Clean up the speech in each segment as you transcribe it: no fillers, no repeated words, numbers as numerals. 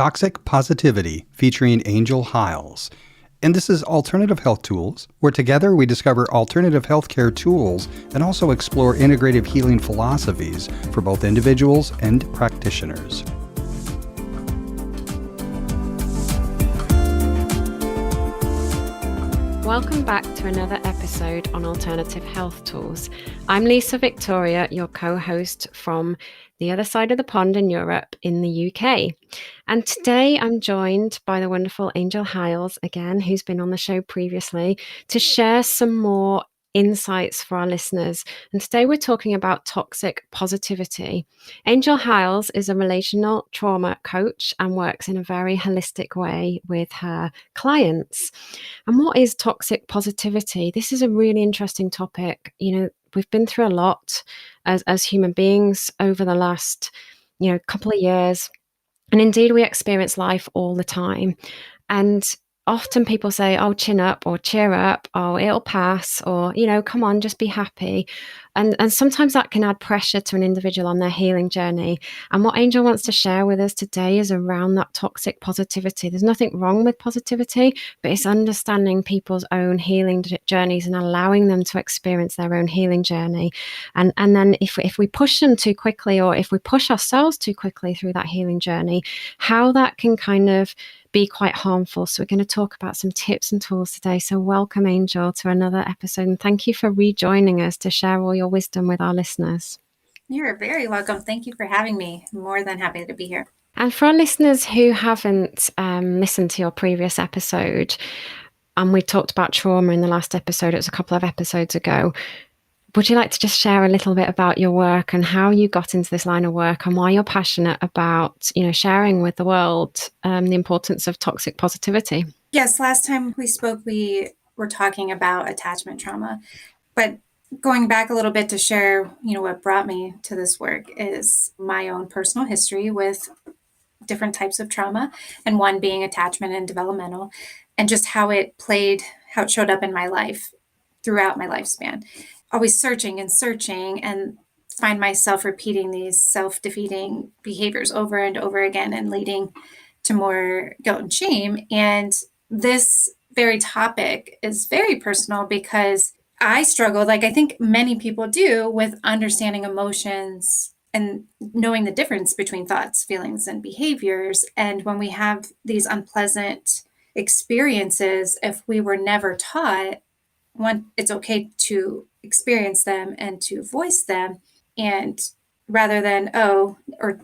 Toxic Positivity, featuring Angel Hiles. And this is Alternative Health Tools, where together we discover alternative healthcare tools and also explore integrative healing philosophies for both individuals and practitioners. Welcome back to another episode on Alternative Health Tools. I'm Lisa Victoria, your co-host from the other side of the pond in Europe in the UK. And today I'm joined by the wonderful Angel Hiles, again, who's been on the show previously, to share some more insights for our listeners. And today we're talking about toxic positivity. Angel Hiles is a relational trauma coach and works in a very holistic way with her clients. And what is toxic positivity? This is a really interesting topic. You know, we've been through a lot as human beings over the last, couple of years. And indeed, we experience life all the time. And often people say, oh, chin up or cheer up, oh, it'll pass, or, come on, just be happy. And sometimes that can add pressure to an individual on their healing journey. And what Angel wants to share with us today is around that toxic positivity. There's nothing wrong with positivity, but it's understanding people's own healing journeys and allowing them to experience their own healing journey. And then if we push them too quickly, or if we push ourselves too quickly through that healing journey, how that can kind of be quite harmful. So we're going to talk about some tips and tools today. So welcome, Angel, to another episode. And thank you for rejoining us to share all your wisdom with our listeners. You're very welcome. Thank you for having me. I'm more than happy to be here. And for our listeners who haven't listened to your previous episode, and we talked about trauma in the last episode, it was a couple of episodes ago. Would you like to just share a little bit about your work and how you got into this line of work and why you're passionate about, sharing with the world the importance of toxic positivity? Yes, last time we spoke, we were talking about attachment trauma. But going back a little bit to share, what brought me to this work is my own personal history with different types of trauma, and one being attachment and developmental, and just how it showed up in my life throughout my lifespan. Always searching and find myself repeating these self-defeating behaviors over and over again and leading to more guilt and shame. And this very topic is very personal because I struggled, like I think many people do, with understanding emotions and knowing the difference between thoughts, feelings, and behaviors. And when we have these unpleasant experiences, if we were never taught, one, it's okay to experience them and to voice them, and rather than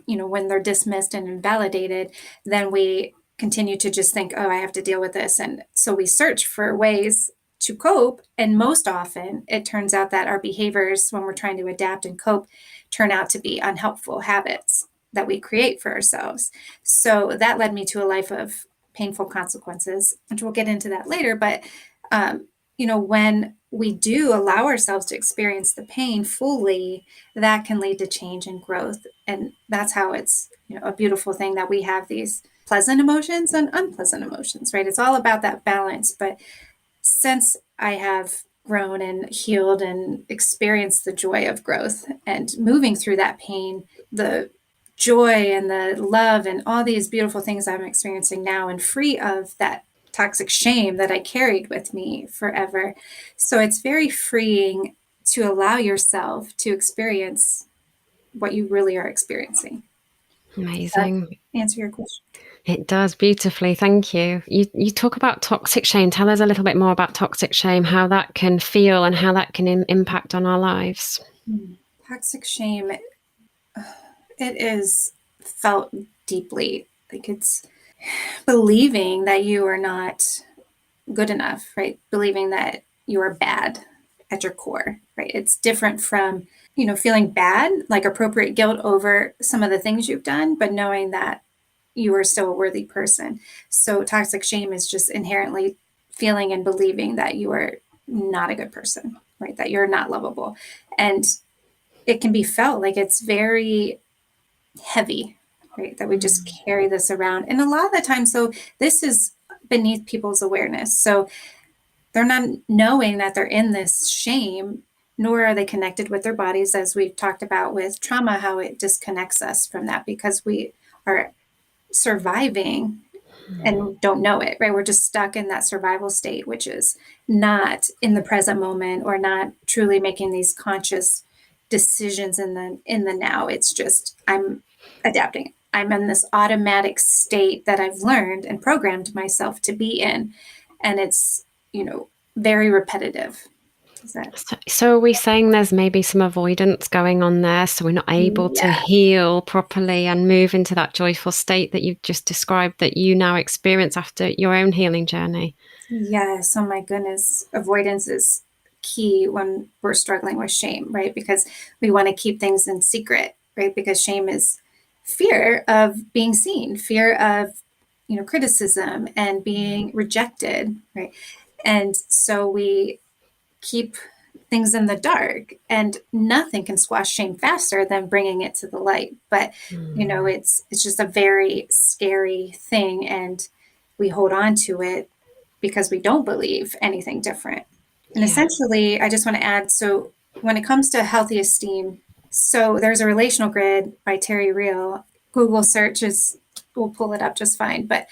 when they're dismissed and invalidated, then we continue to just think, I have to deal with this. And so we search for ways to cope, and most often it turns out that our behaviors, when we're trying to adapt and cope, turn out to be unhelpful habits that we create for ourselves. So that led me to a life of painful consequences, which we'll get into that later. But when we do allow ourselves to experience the pain fully, that can lead to change and growth. And that's how it's, a beautiful thing that we have these pleasant emotions and unpleasant emotions, right? It's all about that balance. But since I have grown and healed and experienced the joy of growth and moving through that pain, the joy and the love and all these beautiful things I'm experiencing now, and free of that toxic shame that I carried with me forever. So it's very freeing to allow yourself to experience what you really are experiencing. Amazing. Does that answer your question? It does beautifully. Thank you. You talk about toxic shame. Tell us a little bit more about toxic shame, how that can feel and how that can impact on our lives. Toxic shame, it is felt deeply. Like it's believing that you are not good enough, right? Believing that you are bad at your core, right? It's different from, feeling bad, like appropriate guilt over some of the things you've done, but knowing that you are still a worthy person. So toxic shame is just inherently feeling and believing that you are not a good person, right? That you're not lovable. And it can be felt like it's very heavy, right? That we just carry this around. And a lot of the time, so this is beneath people's awareness. So they're not knowing that they're in this shame, nor are they connected with their bodies, as we've talked about with trauma, how it disconnects us from that, because we are surviving and don't know it, right? We're just stuck in that survival state, which is not in the present moment or not truly making these conscious decisions in the now. It's just I'm adapting. I'm in this automatic state that I've learned and programmed myself to be in. And it's, very repetitive. Is that? So are we saying there's maybe some avoidance going on there, so we're not able to Yeah. heal properly and move into that joyful state that you've just described that you now experience after your own healing journey? Yes. Oh my goodness. Avoidance is key when we're struggling with shame, right? Because we want to keep things in secret, right? Because shame is fear of being seen, fear of, criticism and being rejected, right? And so we keep things in the dark, and nothing can squash shame faster than bringing it to the light. But it's just a very scary thing, and we hold on to it because we don't believe anything different. And Yeah. essentially, I just want to add, so when it comes to healthy esteem, so there's a relational grid by Terry Real. Google searches will pull it up just fine, but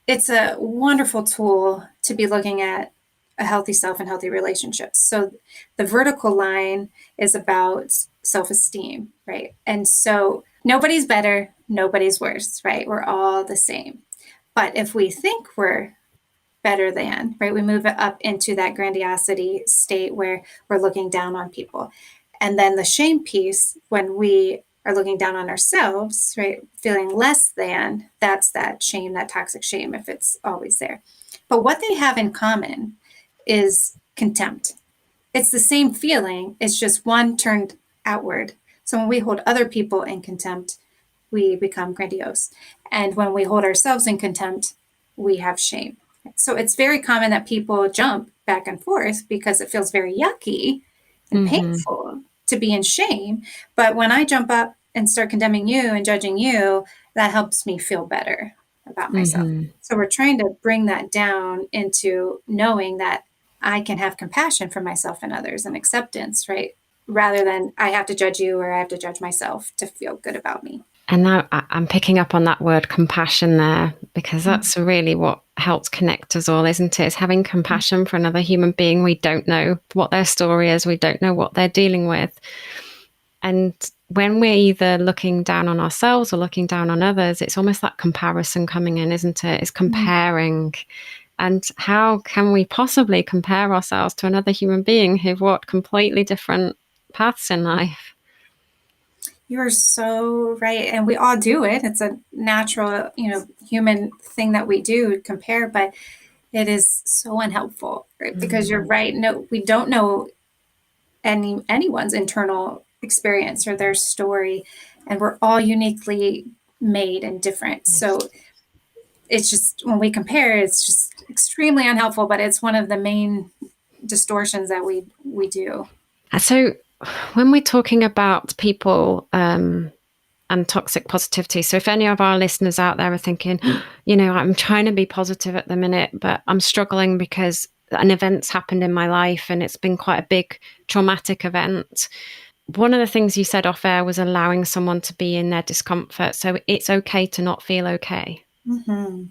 it's a wonderful tool to be looking at a healthy self and healthy relationships. So the vertical line is about self-esteem, right? And so nobody's better, nobody's worse, right? We're all the same. But if we think we're better than, right, we move it up into that grandiosity state where we're looking down on people. And then the shame piece, when we are looking down on ourselves, right, feeling less than, that's that shame, that toxic shame, if it's always there. But what they have in common is contempt. It's the same feeling, it's just one turned outward. So when we hold other people in contempt, we become grandiose. And when we hold ourselves in contempt, we have shame. So it's very common that people jump back and forth because it feels very yucky and painful to be in shame. But when I jump up and start condemning you and judging you, that helps me feel better about myself. So we're trying to bring that down into knowing that I can have compassion for myself and others and acceptance, right? Rather than I have to judge you or I have to judge myself to feel good about me. And now I'm picking up on that word compassion there, because that's really what helps connect us all, isn't it? It's having compassion for another human being. We don't know what their story is. We don't know what they're dealing with. And when we're either looking down on ourselves or looking down on others, it's almost that comparison coming in, isn't it? It's comparing. And how can we possibly compare ourselves to another human being who've walked completely different paths in life? You're so right. And we all do it. It's a natural, human thing that we do compare, but it is so unhelpful, right? Because you're right. No, we don't know anyone's internal experience or their story, and we're all uniquely made and different. So it's just when we compare, it's just extremely unhelpful, but it's one of the main distortions that we do. So when we're talking about people and toxic positivity, so if any of our listeners out there are thinking, I'm trying to be positive at the minute, but I'm struggling because an event's happened in my life and it's been quite a big traumatic event. One of the things you said off air was allowing someone to be in their discomfort. So it's okay to not feel okay. Mm-hmm.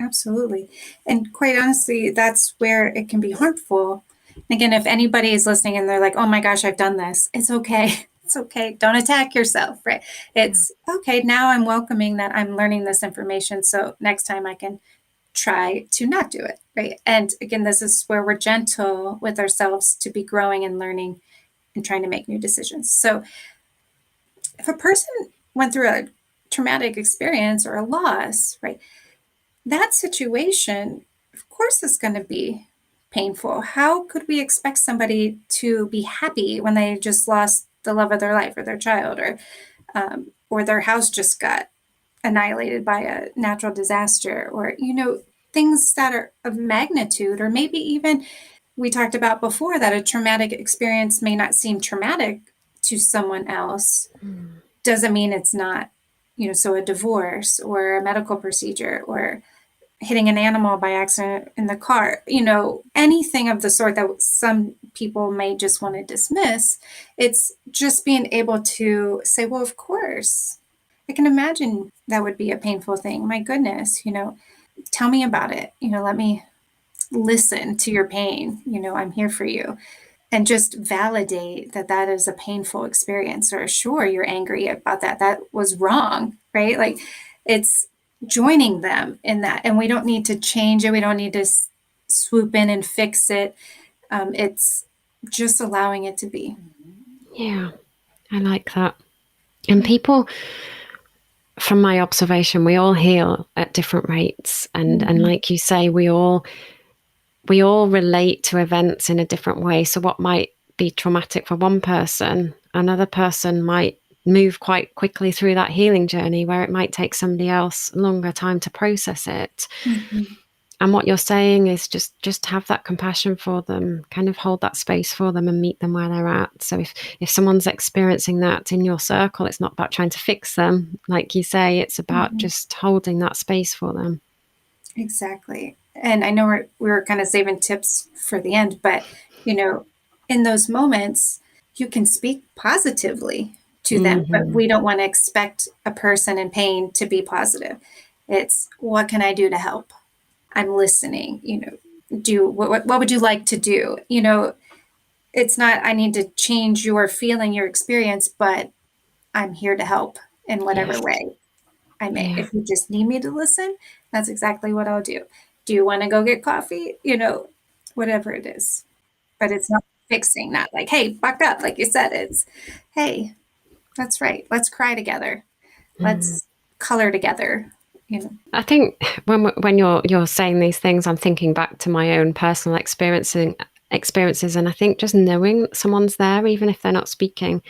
Absolutely. And quite honestly, that's where it can be harmful. Again, if anybody is listening and they're like, oh my gosh, I've done this, it's okay. It's okay. Don't attack yourself, right? It's okay. Now I'm welcoming that I'm learning this information. So next time I can try to not do it, right? And again, this is where we're gentle with ourselves to be growing and learning and trying to make new decisions. So if a person went through a traumatic experience or a loss, right? That situation, of course, is going to be painful. How could we expect somebody to be happy when they just lost the love of their life or their child, or their house just got annihilated by a natural disaster, or things that are of magnitude, or maybe even we talked about before that a traumatic experience may not seem traumatic to someone else. Doesn't mean it's not. So a divorce or a medical procedure or hitting an animal by accident in the car, anything of the sort that some people may just want to dismiss. It's just being able to say, well, of course, I can imagine that would be a painful thing. My goodness, tell me about it. Let me listen to your pain. I'm here for you. And just validate that that is a painful experience, or sure, you're angry about that. That was wrong, right? Like, it's joining them in that. And we don't need to change it. We don't need to swoop in and fix it. It's just allowing it to be. Yeah, I like that. And people, from my observation, we all heal at different rates. And like you say, we all relate to events in a different way. So what might be traumatic for one person, another person might move quite quickly through that healing journey, where it might take somebody else longer time to process it. And what you're saying is just have that compassion for them, kind of hold that space for them and meet them where they're at. So if someone's experiencing that in your circle, it's not about trying to fix them, like you say, it's about just holding that space for them. Exactly. And I know we were kind of saving tips for the end, but, in those moments, you can speak positively to them, but we don't want to expect a person in pain to be positive. It's, what can I do to help? I'm listening, what would you like to do? It's not, I need to change your feeling, your experience, but I'm here to help in whatever way I may. Yeah. If you just need me to listen, that's exactly what I'll do. Do you want to go get coffee? Whatever it is. But it's not fixing, not like, hey, buck up, like you said. It's, hey, that's right. Let's cry together. Let's color together. I think when you're saying these things, I'm thinking back to my own personal experiences, and I think just knowing someone's there, even if they're not speaking,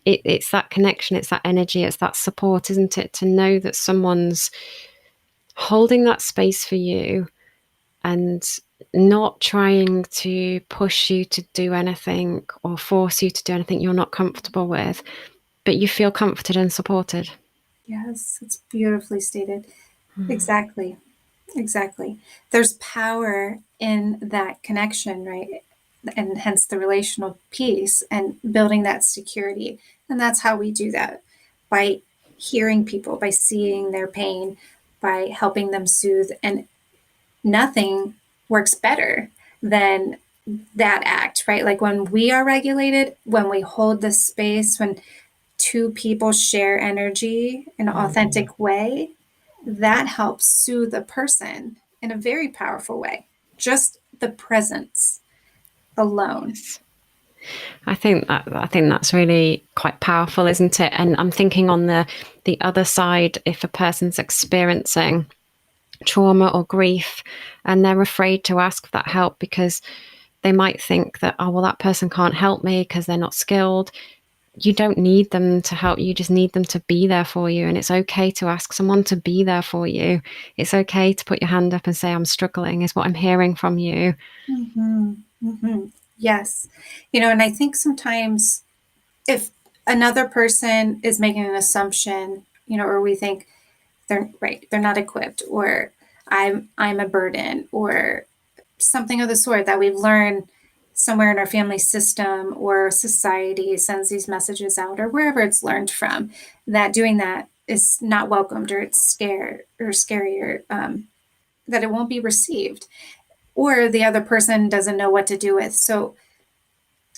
it's that connection, it's that energy, it's that support, isn't it? To know that someone's holding that space for you and not trying to push you to do anything or force you to do anything you're not comfortable with, but you feel comforted and supported. Yes, it's beautifully stated. Exactly. There's power in that connection, right? And hence the relational piece and building that security. And that's how we do that, by hearing people, by seeing their pain, by helping them soothe. And nothing works better than that act, right? Like when we are regulated, when we hold the space, when two people share energy in an authentic way, that helps soothe a person in a very powerful way. Just the presence alone. I think that's really quite powerful, isn't it? And I'm thinking on the other side, if a person's experiencing trauma or grief and they're afraid to ask for that help because they might think that, oh, well, that person can't help me because they're not skilled. You don't need them to help you, just need them to be there for you. And it's okay to ask someone to be there for you. It's okay to put your hand up and say, I'm struggling, is what I'm hearing from you. Yes. And I think sometimes if another person is making an assumption, or we think they're not equipped, or I'm a burden, or something of the sort that we've learned somewhere in our family system or society sends these messages out, or wherever it's learned from, that doing that is not welcomed, or it's scared or scarier, that it won't be received, or the other person doesn't know what to do with. So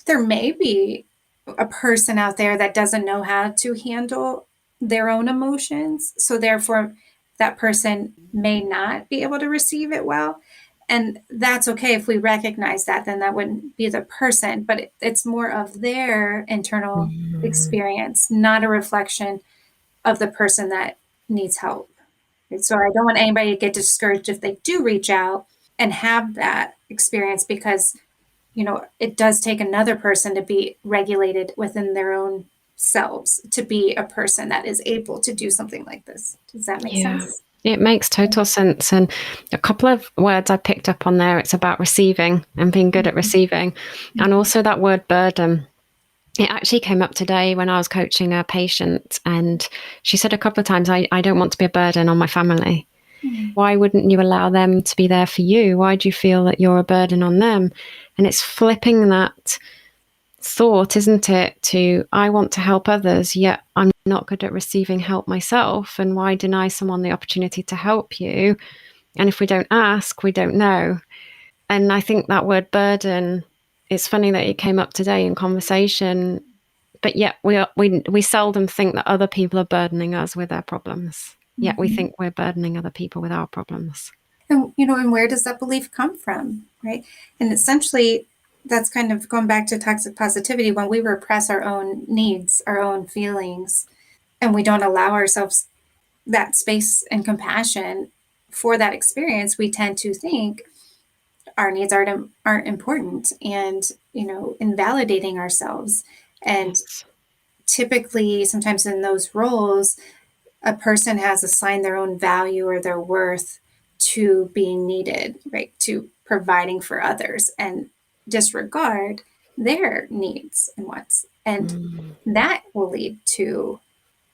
there may be a person out there that doesn't know how to handle their own emotions. So therefore, that person may not be able to receive it well. And that's okay. If we recognize that, then that wouldn't be the person, but it's more of their internal experience, not a reflection of the person that needs help. So I don't want anybody to get discouraged if they do reach out and have that experience, because it does take another person to be regulated within their own selves to be a person that is able to do something like this. Does that make sense? It makes total sense. And a couple of words I picked up on there, it's about receiving and being good at receiving. And also that word burden. It actually came up today when I was coaching a patient, and she said a couple of times, I don't want to be a burden on my family. Why wouldn't you allow them to be there for you? Why do you feel that you're a burden on them? And it's flipping that thought, isn't it, to I want to help others, yet I'm not good at receiving help myself, and why deny someone the opportunity to help you? And if we don't ask, we don't know. And I think that word burden, it's funny that it came up today in conversation, but yet we seldom think that other people are burdening us with their problems. Yet we think we're burdening other people with our problems. And, and where does that belief come from, right? And essentially, that's kind of going back to toxic positivity. When we repress our own needs, our own feelings, and we don't allow ourselves that space and compassion for that experience, we tend to think our needs aren't important, and, invalidating ourselves. And Yes. typically, sometimes in those roles, a person has assigned their own value or their worth to being needed, right? To providing for others, and disregard their needs and wants. And that will lead to,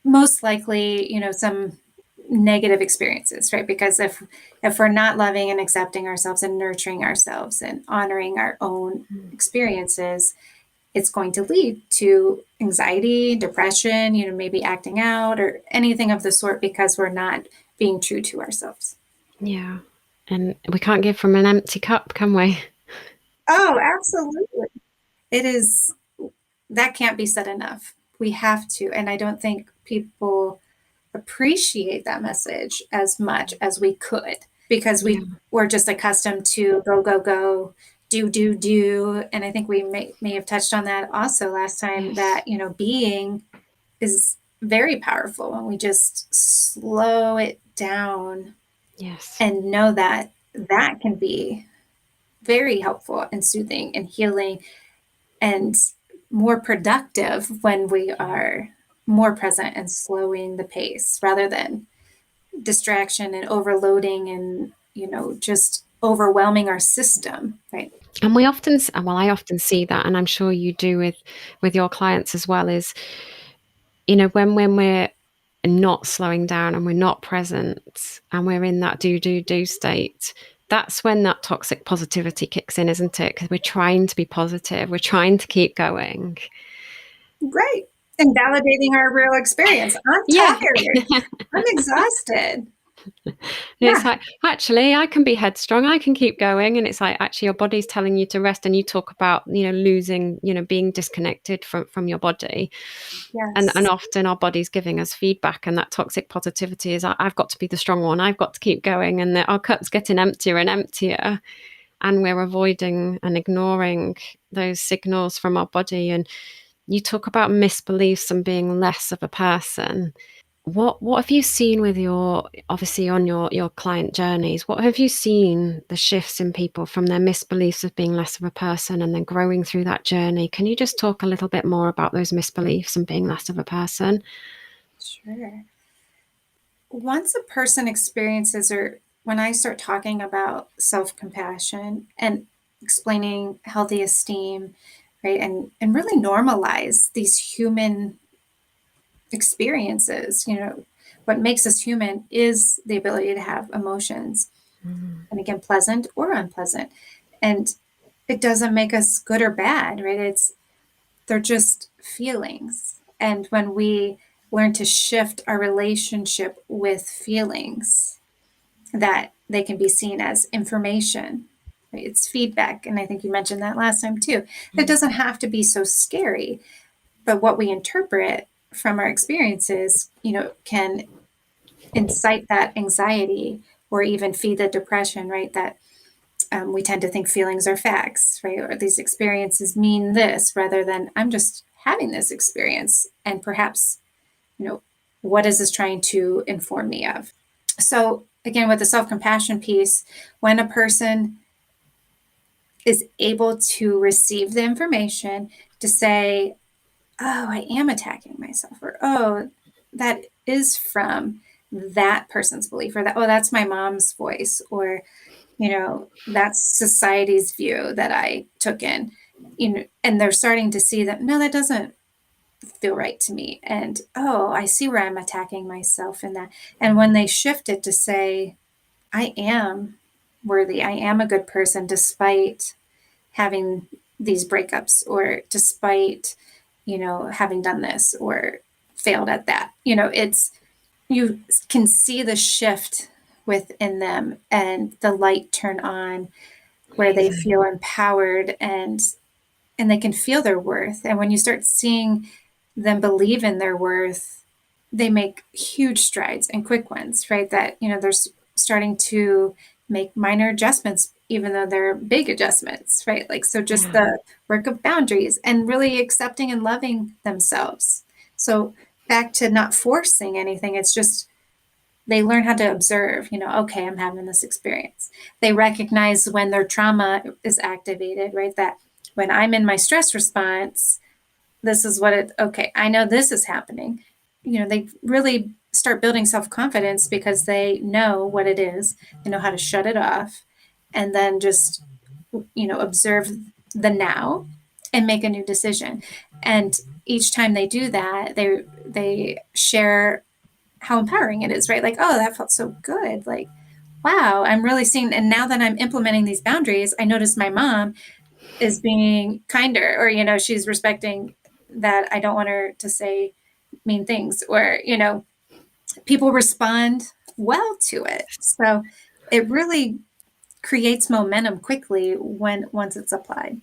most likely, some negative experiences, right? Because if we're not loving and accepting ourselves and nurturing ourselves and honoring our own experiences, it's going to lead to anxiety, depression, maybe acting out or anything of the sort, because we're not being true to ourselves. Yeah. And we can't give from an empty cup, can we? Oh, absolutely. It is, that can't be said enough. We have to. And I don't think people appreciate that message as much as we could, because we're just accustomed to go, go, go, do. And I think we may have touched on that also last time, Yes. that, being is very powerful when we just slow it down Yes. and know that that can be very helpful and soothing and healing and more productive when we are more present and slowing the pace, rather than distraction and overloading and, just overwhelming our system, right? And we often, well, I often see that, and I'm sure you do with your clients as well, is, when we're not slowing down and we're not present and we're in that do state, that's when that toxic positivity kicks in, isn't it? Because we're trying to be positive, we're trying to keep going. Right. And validating our real experience. I'm Yeah. tired. I'm exhausted. It's Yeah. like, actually, I can be headstrong, I can keep going. And it's like, actually, your body's telling you to rest. And you talk about, losing, being disconnected from your body. And Yes. often our body's giving us feedback, and that toxic positivity is, I've got to be the strong one, I've got to keep going. And our cup's getting emptier and emptier. And we're avoiding and ignoring those signals from our body. And you talk about misbeliefs and being less of a person. What have you seen with obviously on your client journeys? What have you seen the shifts in people from their misbeliefs of being less of a person and then growing through that journey? Can you just talk a little bit more about those misbeliefs and being less of a person? Sure. Once a person experiences, or when I start talking about self-compassion and explaining healthy esteem, right, and really normalize these human experiences, what makes us human is the ability to have emotions, and again, pleasant or unpleasant. And it doesn't make us good or bad, right? They're just feelings. And when we learn to shift our relationship with feelings, that they can be seen as information, right? It's feedback. And I think you mentioned that last time too. It doesn't have to be so scary, but what we interpret from our experiences, can incite that anxiety or even feed the depression, right? That we tend to think feelings are facts, right? Or these experiences mean this, rather than I'm just having this experience, and perhaps, what is this trying to inform me of? So again, with the self-compassion piece, when a person is able to receive the information to say, oh, I am attacking myself, or, oh, that is from that person's belief, or that, oh, that's my mom's voice, or, that's society's view that I took in, and they're starting to see that, no, that doesn't feel right to me. And, oh, I see where I'm attacking myself in that. And when they shift it to say, I am worthy, I am a good person, despite having these breakups, or despite, having done this, or failed at that. You can see the shift within them and the light turn on where they feel empowered and they can feel their worth. And when you start seeing them believe in their worth, they make huge strides and quick ones, right? That, they're starting to make minor adjustments, even though they're big adjustments, right? Like, so just the work of boundaries and really accepting and loving themselves. So back to not forcing anything, it's just they learn how to observe, okay, I'm having this experience. They recognize when their trauma is activated, right? That when I'm in my stress response, this is okay, I know this is happening. They really start building self-confidence because they know what it is. They know how to shut it off and then just, observe the now and make a new decision. And each time they do that, they share how empowering it is, right? Like, oh, that felt so good. Like, wow, I'm really seeing, and now that I'm implementing these boundaries, I notice my mom is being kinder, or, she's respecting that I don't want her to say mean things, or, people respond well to it. So it really creates momentum quickly once it's applied.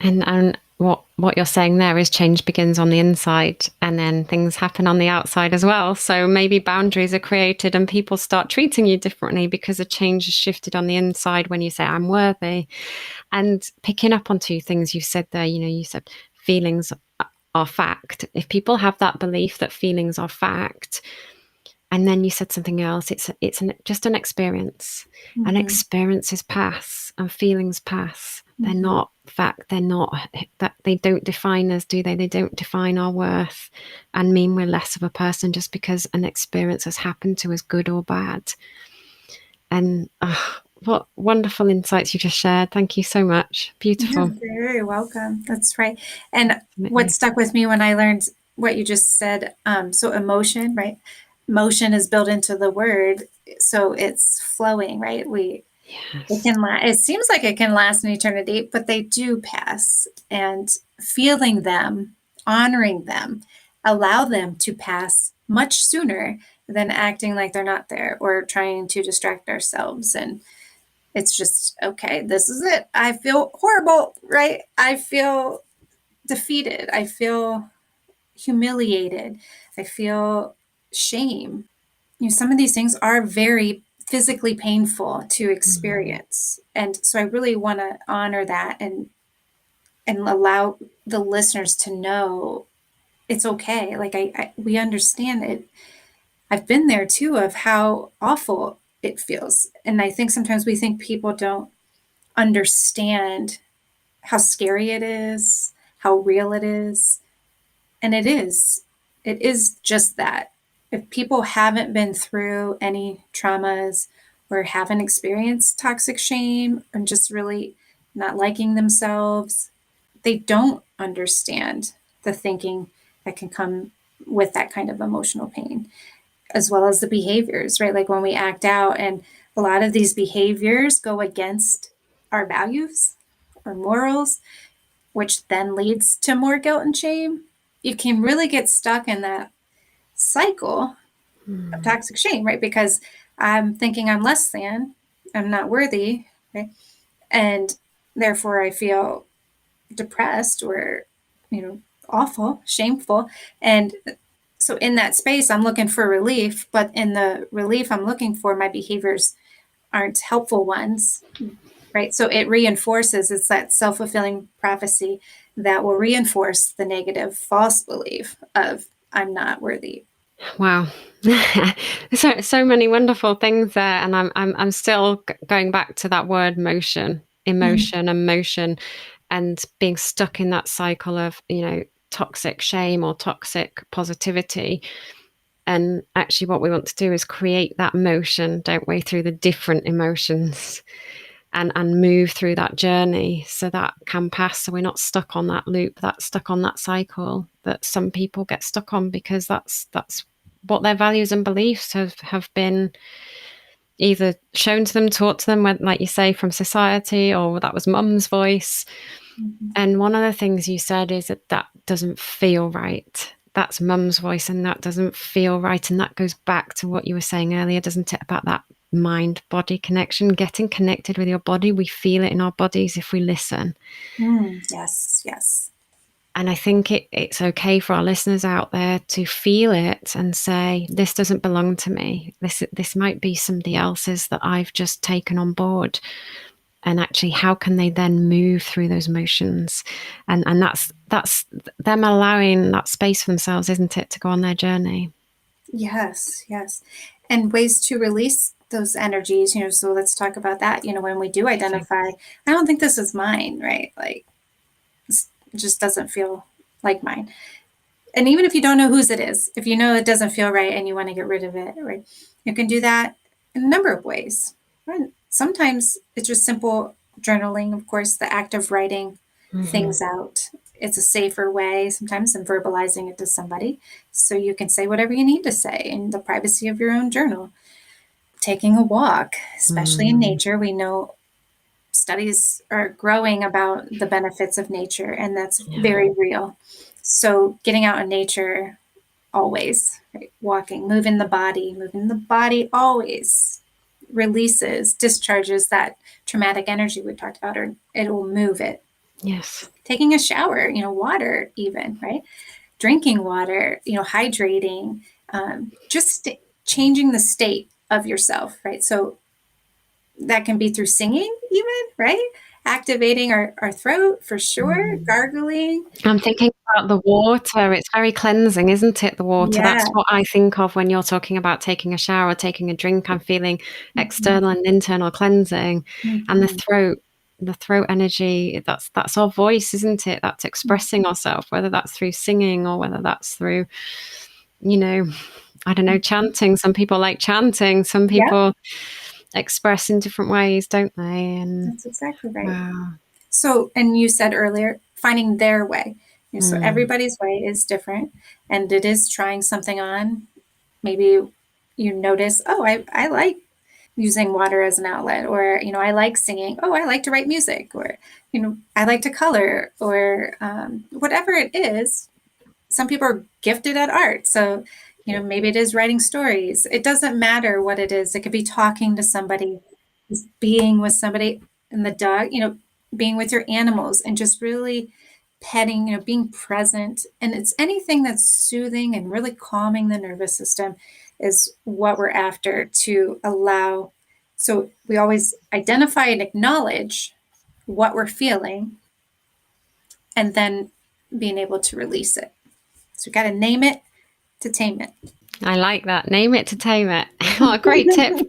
And what you're saying there is change begins on the inside and then things happen on the outside as well. So maybe boundaries are created and people start treating you differently because a change is shifted on the inside when you say, I'm worthy. And picking up on two things you said there, you said feelings are fact. If people have that belief that feelings are fact, and then you said something else, it's just an experience. Mm-hmm. And experiences pass and feelings pass. Mm-hmm. They're not fact. They're not that. They don't define us, do they? They don't define our worth and mean we're less of a person just because an experience has happened to us, good or bad. And what wonderful insights you just shared. Thank you so much. Beautiful. You're very welcome. That's right. And what stuck with me when I learned what you just said, so emotion, right? Motion is built into the word, so it's flowing, right? It seems like it can last an eternity, but they do pass. And feeling them, honoring them, allow them to pass much sooner than acting like they're not there or trying to distract ourselves. And it's just, okay, this is it. I feel horrible, right? I feel defeated. I feel humiliated. I feel shame. Some of these things are very physically painful to experience. Mm-hmm. And so I really want to honor that and allow the listeners to know it's okay. Like we understand it. I've been there too, of how awful it feels. And I think sometimes we think people don't understand how scary it is, how real it is. And it is just that. If people haven't been through any traumas or haven't experienced toxic shame and just really not liking themselves, they don't understand the thinking that can come with that kind of emotional pain, as well as the behaviors, right? Like when we act out, and a lot of these behaviors go against our values or morals, which then leads to more guilt and shame. You can really get stuck in that cycle of toxic shame, right? Because I'm thinking I'm less than, I'm not worthy, right? And therefore I feel depressed or, awful, shameful. And so in that space, I'm looking for relief, but in the relief I'm looking for, my behaviors aren't helpful ones, right? So it reinforces, it's that self-fulfilling prophecy that will reinforce the negative false belief of I'm not worthy. Wow. so many wonderful things there. And I'm still going back to that word emotion and motion, and being stuck in that cycle of, toxic shame or toxic positivity. And actually what we want to do is create that motion, don't we, through the different emotions and move through that journey so that can pass. So we're not stuck on that loop, that's stuck on that cycle that some people get stuck on because that's what their values and beliefs have been either shown to them, taught to them, like you say, from society, or that was mum's voice. Mm-hmm. And one of the things you said is that doesn't feel right. that's mum's voice and that doesn't feel right. And that goes back to what you were saying earlier, doesn't it, about that mind body connection, getting connected with your body. We feel it in our bodies if we listen. Yes, yes. And I think it's okay for our listeners out there to feel it and say, this doesn't belong to me. This might be somebody else's that I've just taken on board. And actually, how can they then move through those motions? And that's them allowing that space for themselves, isn't it, to go on their journey? Yes, yes. And ways to release those energies, so let's talk about that. When we do identify, I don't think this is mine, right? Like, it just doesn't feel like mine. And even if you don't know whose it is, if you know it doesn't feel right and you want to get rid of it, right, you can do that in a number of ways. Right? Sometimes it's just simple journaling, of course, the act of writing things out. It's a safer way sometimes than verbalizing it to somebody. So you can say whatever you need to say in the privacy of your own journal. Taking a walk, especially in nature, we know studies are growing about the benefits of nature, and that's very real. So getting out in nature always, right? Walking, moving the body always releases, discharges that traumatic energy we talked about, or it will move it. Yes. Taking a shower, water even, right? Drinking water, hydrating, just changing the state of yourself, right? So that can be through singing even, right? Activating our throat for sure, gargling. I'm thinking about the water. It's very cleansing, isn't it, the water? Yeah. That's what I think of when you're talking about taking a shower, taking a drink. I'm feeling external and internal cleansing. And the throat energy, that's our voice, isn't it? That's expressing ourselves, whether that's through singing or whether that's through, I don't know, chanting. Some people like chanting. Some people express in different ways, don't they? And that's exactly right. wow. So, and you said earlier, finding their way. So everybody's way is different, and it is trying something on. Maybe you notice, oh, I like using water as an outlet, or, I like singing. Oh, I like to write music, or, I like to color, or whatever it is. Some people are gifted at art. So, maybe it is writing stories. It doesn't matter what it is. It could be talking to somebody, being with somebody in the dog, being with your animals and just really petting, being present. And it's anything that's soothing and really calming the nervous system is what we're after to allow. So we always identify and acknowledge what we're feeling and then being able to release it. So we got to name it to tame it. I like that. Name it to tame it. What a great tip.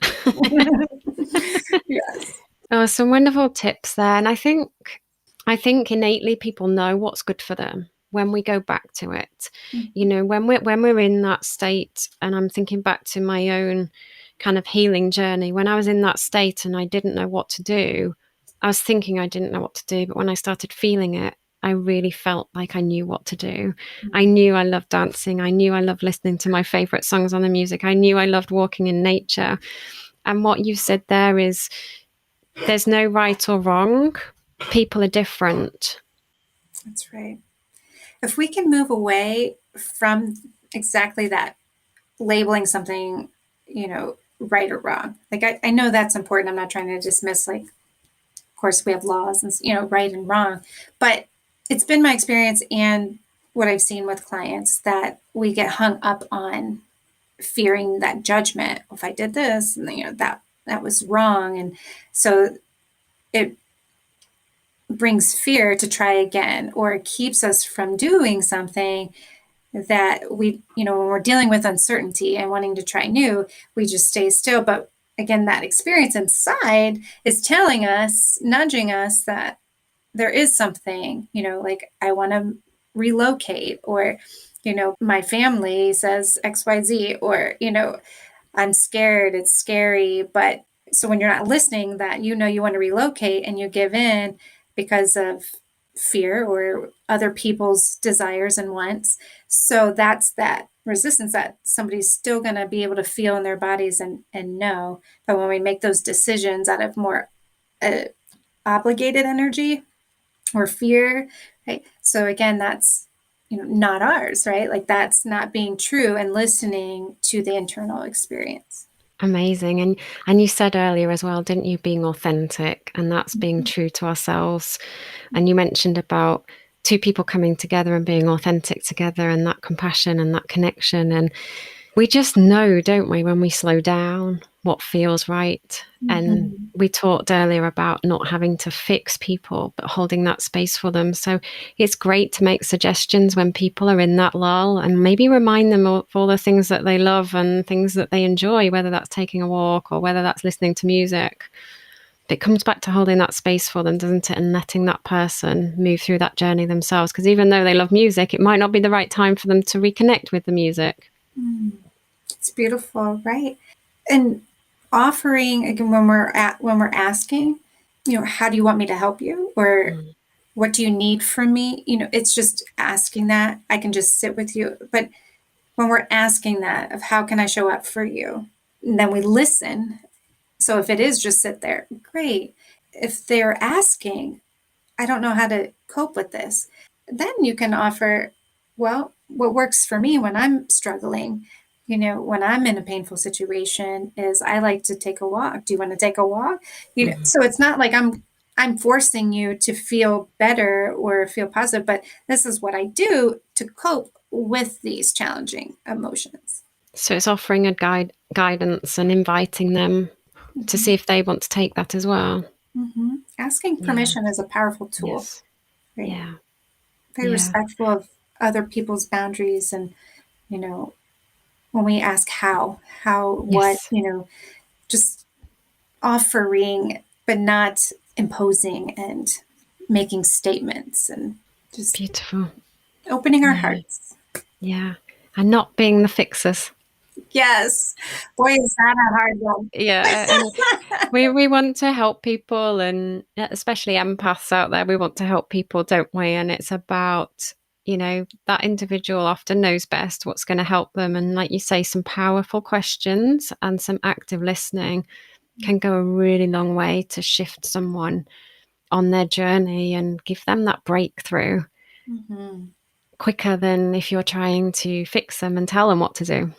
Yes. Oh, some wonderful tips there. And I think innately people know what's good for them when we go back to it. When we're in that state, and I'm thinking back to my own kind of healing journey, when I was in that state and I didn't know what to do, I was thinking I didn't know what to do, but when I started feeling it, I really felt like I knew what to do. I knew I loved dancing. I knew I loved listening to my favorite songs on the music. I knew I loved walking in nature. And what you said there is there's no right or wrong. People are different. That's right. If we can move away from exactly that, labeling something, right or wrong. Like I know that's important. I'm not trying to dismiss, like, of course we have laws and, right and wrong, but it's been my experience and what I've seen with clients that we get hung up on fearing that judgment. If I did this, and that was wrong. And so it brings fear to try again, or it keeps us from doing something that we, when we're dealing with uncertainty and wanting to try new, we just stay still. But again, that experience inside is telling us, nudging us that there is something, like I want to relocate, or, my family says XYZ, or, I'm scared, it's scary. But so when you're not listening, that, you want to relocate and you give in because of fear or other people's desires and wants. So that's that resistance that somebody's still going to be able to feel in their bodies and know. But when we make those decisions out of more obligated energy or fear, right? So again, that's not ours, right? Like that's not being true and listening to the internal experience. Amazing. And you said earlier as well, didn't you, being authentic, and that's being true to ourselves. And you mentioned about two people coming together and being authentic together, and that compassion and that connection. And we just know, don't we, when we slow down, what feels right. And Mm-hmm. we talked earlier about not having to fix people, but holding that space for them. So it's great to make suggestions when people are in that lull, and maybe remind them of all the things that they love and things that they enjoy, whether that's taking a walk or whether that's listening to music. It comes back to holding that space for them, doesn't it? And letting that person move through that journey themselves. Because even though they love music, it might not be the right time for them to reconnect with the music. It's beautiful, right? And offering again when we're asking, how do you want me to help you, or what do you need from me? It's just asking that. I can just sit with you, but when we're asking that of how can I show up for you, and then we listen. So if it is just sit there, great. If they're asking, I don't know how to cope with this, then you can offer, well, what works for me when I'm struggling, when I'm in a painful situation is I like to take a walk. Do you want to take a walk? So it's not like I'm forcing you to feel better or feel positive, but this is what I do to cope with these challenging emotions. So it's offering a guidance and inviting them to Mm-hmm. see if they want to take that as well. Mm-hmm. Asking Yeah. permission is a powerful tool, Yes. right? Yeah. Very Yeah. respectful of other people's boundaries, and you know when we ask what, Yes. just offering, but not imposing and making statements, and just Beautiful. opening our Yeah. hearts. Yeah. And not being the fixers. Yes. Boy, is that a hard Yeah. And one. we want to help people, and especially empaths out there, we want to help people, don't we? And it's about, that individual often knows best what's going to help them. And like you say, some powerful questions and some active listening can go a really long way to shift someone on their journey and give them that breakthrough Mm-hmm. quicker than if you're trying to fix them and tell them what to do.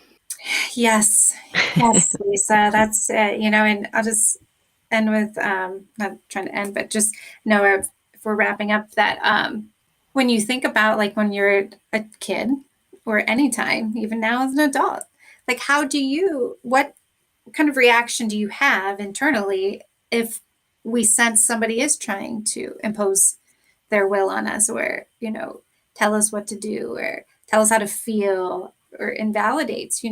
Yes. Yes, Lisa. That's it, and I'll just end with not trying to end, but just know if we're wrapping up that when you think about like when you're a kid or anytime, even now as an adult, like what kind of reaction do you have internally if we sense somebody is trying to impose their will on us, or tell us what to do, or tell us how to feel, or invalidates,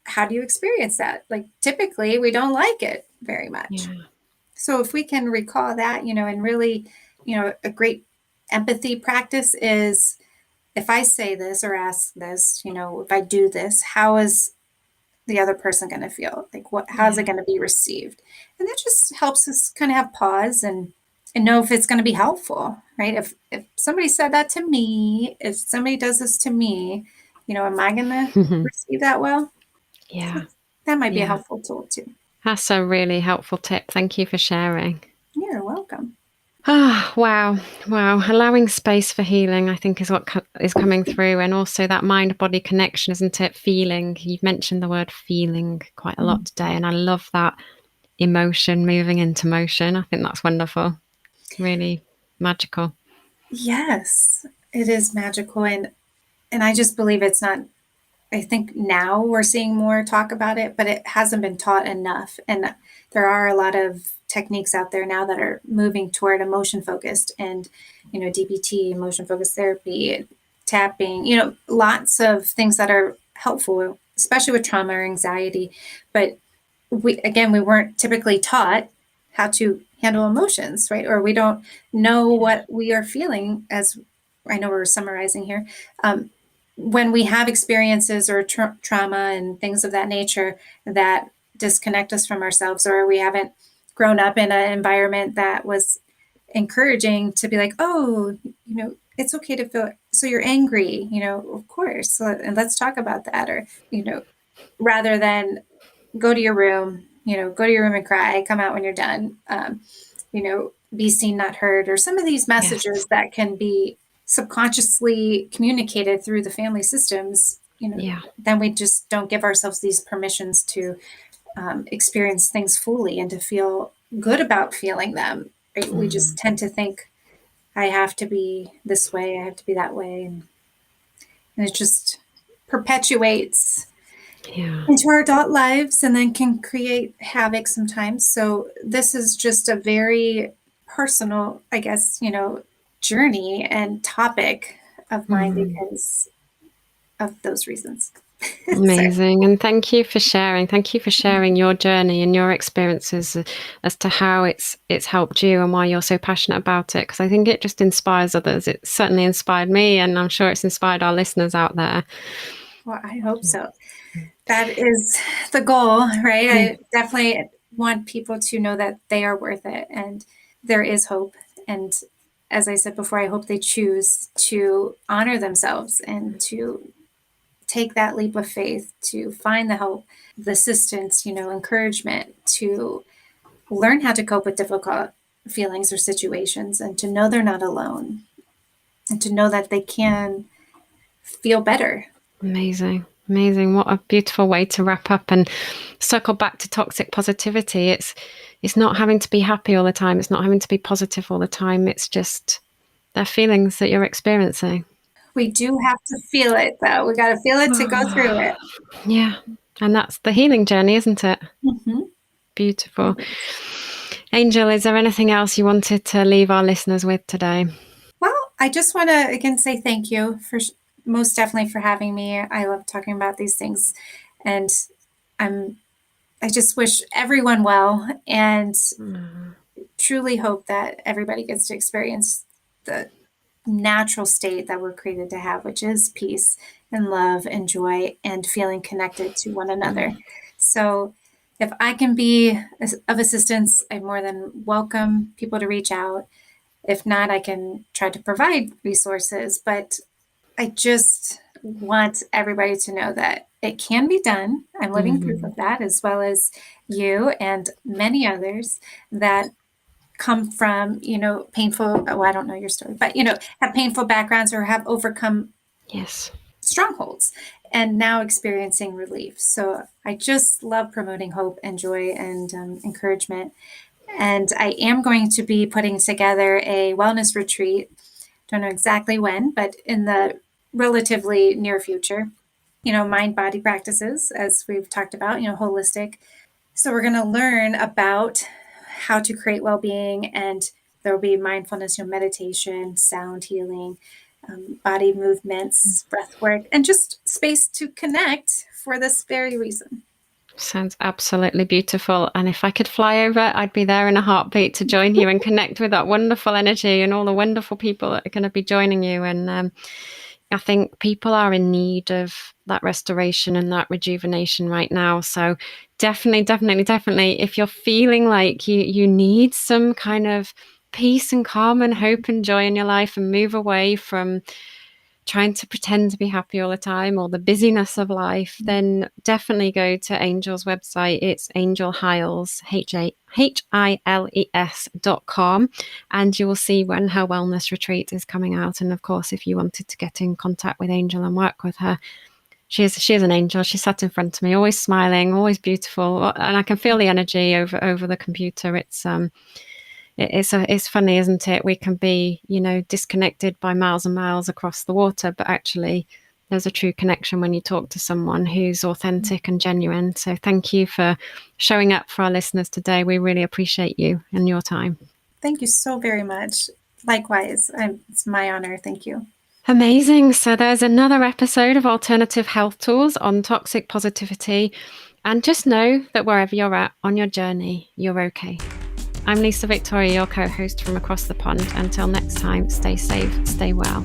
how do you experience that? Like typically we don't like it very much. Yeah. So if we can recall that, and really, a great empathy practice is, if I say this or ask this, if I do this, how is the other person going to feel? Like how's it Yeah. going to be received? And that just helps us kind of have pause and know if it's going to be helpful, right? If somebody said that to me, if somebody does this to me, am I going to receive that well? So Yeah. that might be a Yeah. helpful tool too. That's a really helpful tip. Thank you for sharing. You're welcome. Ah, wow. Wow. Allowing space for healing, I think, is what is coming through. And also that mind body connection, isn't it? Feeling. You've mentioned the word feeling quite a lot today. And I love that emotion moving into motion. I think that's wonderful. Really magical. Yes, it is magical, and I just believe it's not. I think now we're seeing more talk about it, but it hasn't been taught enough. And there are a lot of techniques out there now that are moving toward emotion focused, and DBT, emotion focused therapy, tapping, lots of things that are helpful, especially with trauma or anxiety. But we weren't typically taught how to handle emotions, right? Or we don't know what we are feeling, as I know we're summarizing here. When we have experiences or trauma and things of that nature that disconnect us from ourselves, or we haven't grown up in an environment that was encouraging to be like, oh, it's okay to feel, so you're angry, of course, and let's talk about that. Or, rather than go to your room, and cry, come out when you're done, be seen, not heard, or some of these Yes. messages that can be subconsciously communicated through the family systems, then we just don't give ourselves these permissions to experience things fully and to feel good about feeling them. Right? We just tend to think, I have to be this way, I have to be that way. And it just perpetuates into our adult lives and then can create havoc sometimes. So this is just a very personal, I guess, journey and topic of mine because of those reasons. Amazing. And thank you for sharing. Thank you for sharing your journey and your experiences as to how it's helped you and why you're so passionate about it. Because I think it just inspires others. It certainly inspired me, and I'm sure it's inspired our listeners out there. Well, I hope so. That is the goal, right? I definitely want people to know that they are worth it and there is hope. And as I said before, I hope they choose to honor themselves and to take that leap of faith, to find the help, the assistance, encouragement, to learn how to cope with difficult feelings or situations, and to know they're not alone, and to know that they can feel better. Amazing. What a beautiful way to wrap up and circle back to toxic positivity. It's not having to be happy all the time. It's not having to be positive all the time. It's just their feelings that you're experiencing. We do have to feel it, though. We got to feel it to go through it. Yeah. And that's the healing journey, isn't it? Mm-hmm. Beautiful. Angel, is there anything else you wanted to leave our listeners with today? Well, I just want to again say thank you for most definitely for having me. I love talking about these things, and I just wish everyone well, and truly hope that everybody gets to experience the natural state that we're created to have, which is peace and love and joy and feeling connected to one another. So if I can be of assistance, I more than welcome people to reach out. If not, I can try to provide resources, but I just want everybody to know that it can be done. I'm living proof of that, as well as you and many others that come from, painful, I don't know your story, but, have painful backgrounds or have overcome strongholds and now experiencing relief. So I just love promoting hope and joy and encouragement. And I am going to be putting together a wellness retreat. Don't know exactly when, but in the relatively near future, mind-body practices, as we've talked about, holistic. So we're going to learn about how to create well-being, and there will be mindfulness, meditation, sound healing, body movements, breath work, and just space to connect for this very reason. Sounds absolutely beautiful. And if I could fly over, I'd be there in a heartbeat to join you and connect with that wonderful energy and all the wonderful people that are going to be joining you. And I think people are in need of that restoration and that rejuvenation right now. So definitely, if you're feeling like you need some kind of peace and calm and hope and joy in your life, and move away from trying to pretend to be happy all the time or the busyness of life, then definitely go to Angel's website. It's Angel Hiles, HILES.com, and you will see when her wellness retreat is coming out. And of course, if you wanted to get in contact with Angel and work with her, she is an angel. She sat in front of me, always smiling, always beautiful, and I can feel the energy over the computer. It's funny, isn't it? We can be, disconnected by miles and miles across the water, but actually there's a true connection when you talk to someone who's authentic and genuine. So thank you for showing up for our listeners today. We really appreciate you and your time. Thank you so very much. Likewise, it's my honor. Thank you. Amazing. So there's another episode of Alternative Health Tools on toxic positivity. And just know that wherever you're at on your journey, you're okay. I'm Lisa Victoria, your co-host from across the pond. Until next time, stay safe, stay well.